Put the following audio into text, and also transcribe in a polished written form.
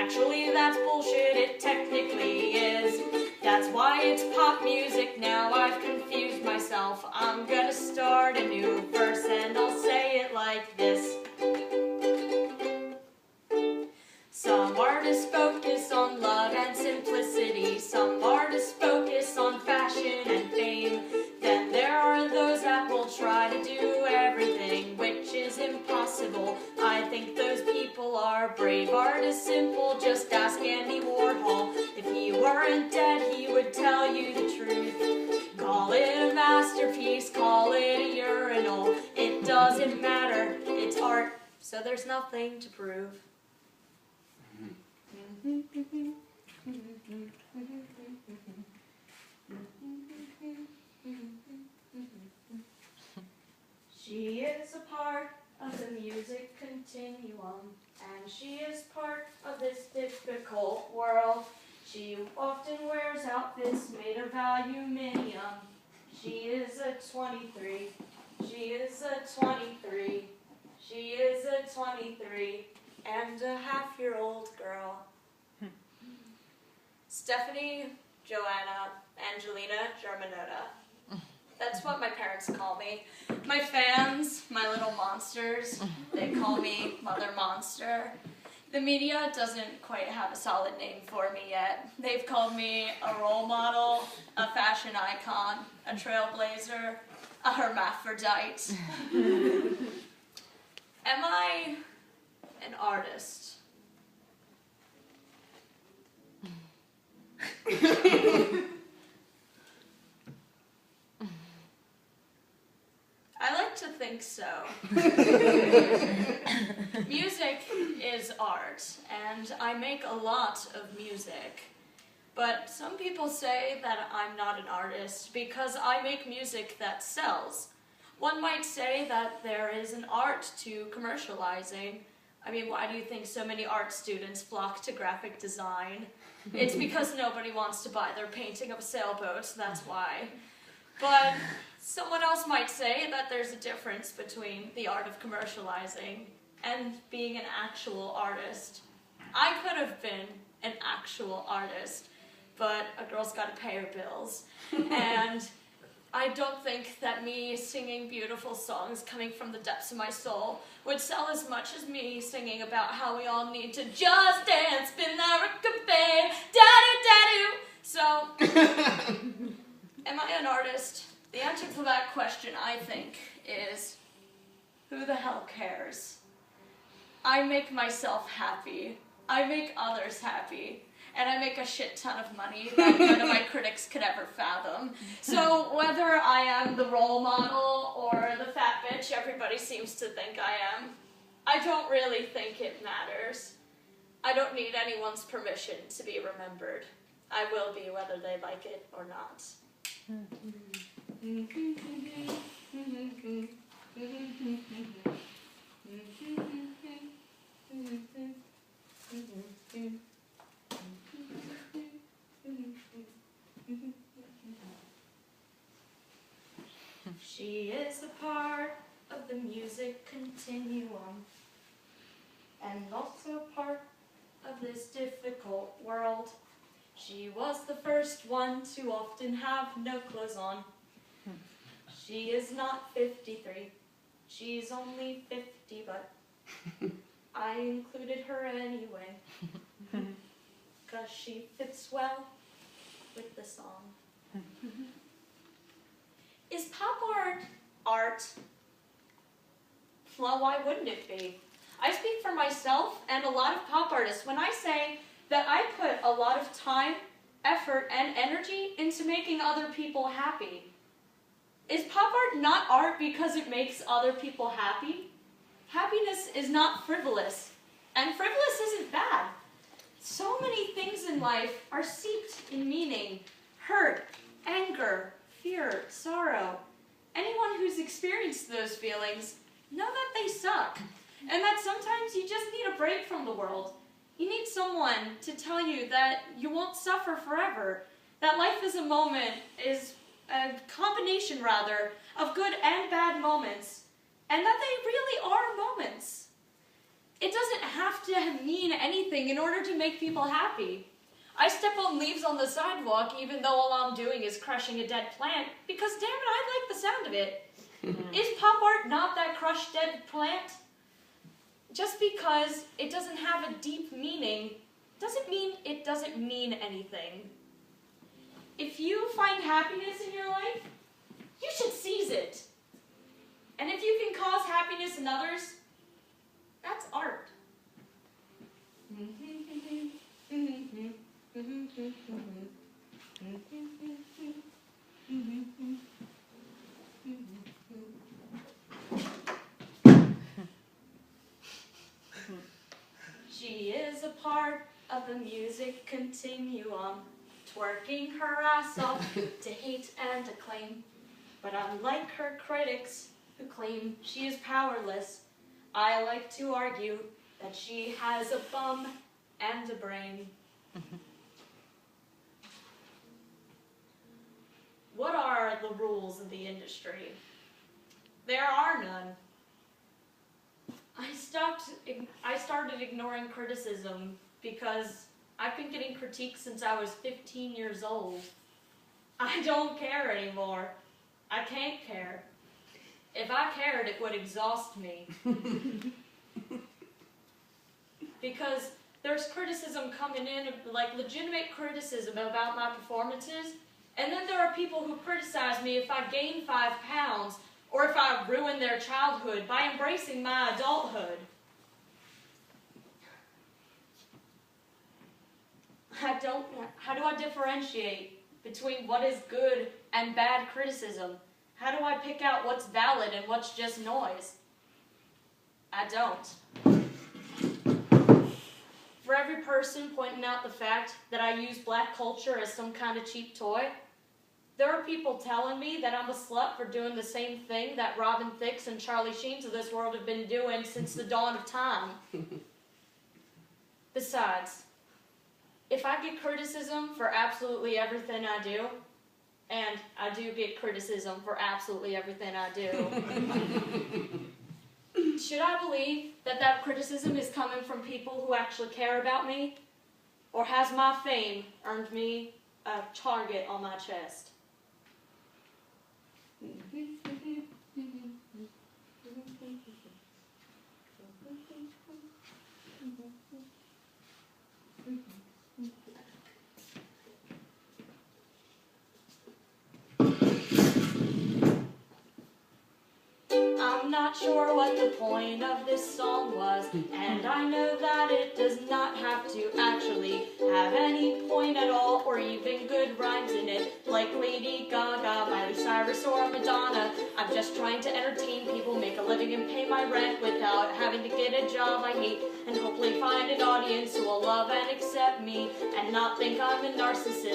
Actually, that's bullshit, it technically is. That's why it's pop music now, I've confused myself. I'm gonna start a new verse and I'll say it like this. Some artists focus on love and simplicity. Some artists focus on fashion and fame. Then there are those that will try to do everything, which is impossible. I think those people are brave. Art is simple, just ask Andy Warhol. If he weren't dead, he would tell you the truth. Call it a masterpiece, call it a urinal. It doesn't matter, it's art, so there's nothing to prove. She is a part of the music continuum, and she is part of this difficult world. She often wears outfits made of aluminium. She is a 23. She is a 23. She is a 23 and a half-year-old girl. Stephanie, Joanna, Angelina, Germanota. That's what my parents call me. My fans, my little monsters, they call me Mother Monster. The media doesn't quite have a solid name for me yet. They've called me a role model, a fashion icon, a trailblazer, a hermaphrodite. Am I an artist? I like to think so. Music is art, and I make a lot of music. But some people say that I'm not an artist because I make music that sells. One might say that there is an art to commercializing. I mean, why do you think so many art students flock to graphic design? It's because nobody wants to buy their painting of a sailboat, that's why. But someone else might say that there's a difference between the art of commercializing and being an actual artist. I could have been an actual artist, but a girl's got to pay her bills. And I don't think that me singing beautiful songs coming from the depths of my soul would sell as much as me singing about how we all need to just dance, spin that rockabilly, da-do-da-do. So, am I an artist? The answer to that question, I think, is who the hell cares? I make myself happy. I make others happy. And I make a shit ton of money that none of my critics could ever fathom. So whether I am the role model or the fat bitch everybody seems to think I am, I don't really think it matters. I don't need anyone's permission to be remembered. I will be whether they like it or not. She is a part of the music continuum, and also part of this difficult world. She was the first one to often have no clothes on. She is not 53. She's only 50, but I included her anyway, 'cause she fits well with the song. Is pop art art? Well, why wouldn't it be? I speak for myself and a lot of pop artists when I say that I put a lot of time, effort, and energy into making other people happy. Is pop art not art because it makes other people happy? Happiness is not frivolous, and frivolous isn't bad. So many things in life are steeped in meaning: hurt, anger, fear, sorrow. Anyone who's experienced those feelings know that they suck, and that sometimes you just need a break from the world. You need someone to tell you that you won't suffer forever, that life is a combination, of good and bad moments, and that they really are moments. It doesn't have to mean anything in order to make people happy. I step on leaves on the sidewalk even though all I'm doing is crushing a dead plant because damn it, I like the sound of it. Is pop art not that crushed dead plant? Just because it doesn't have a deep meaning doesn't mean it doesn't mean anything. If you find happiness in your life, you should seize it. And if you can cause happiness in others, that's art. She is a part of the music continuum, twerking her ass off to hate and acclaim. But unlike her critics who claim she is powerless, I like to argue that she has a bum and a brain. What are the rules of the industry? There are none. I started ignoring criticism because I've been getting critiques since I was 15 years old. I don't care anymore. I can't care. If I cared, it would exhaust me. Because there's criticism coming in, like legitimate criticism about my performances, and then there are people who criticize me if I gain 5 pounds or if I ruin their childhood by embracing my adulthood. How do I differentiate between what is good and bad criticism? How do I pick out what's valid and what's just noise? I don't. For every person pointing out the fact that I use black culture as some kind of cheap toy, there are people telling me that I'm a slut for doing the same thing that Robin Thicke and Charlie Sheens of this world have been doing since the dawn of time. Besides, if I get criticism for absolutely everything I do, and I do get criticism for absolutely everything I do, should I believe that that criticism is coming from people who actually care about me? Or has my fame earned me a target on my chest? I'm not sure what the point of this song was, and I know that it does not have to actually have any point at all, or even good rhymes in it, like Lady Gaga, Miley, Cyrus, or Madonna. I'm just trying to entertain people, make a living, and pay my rent without having to get a job I hate, and hopefully find an audience who will love and accept me, and not think I'm a narcissist.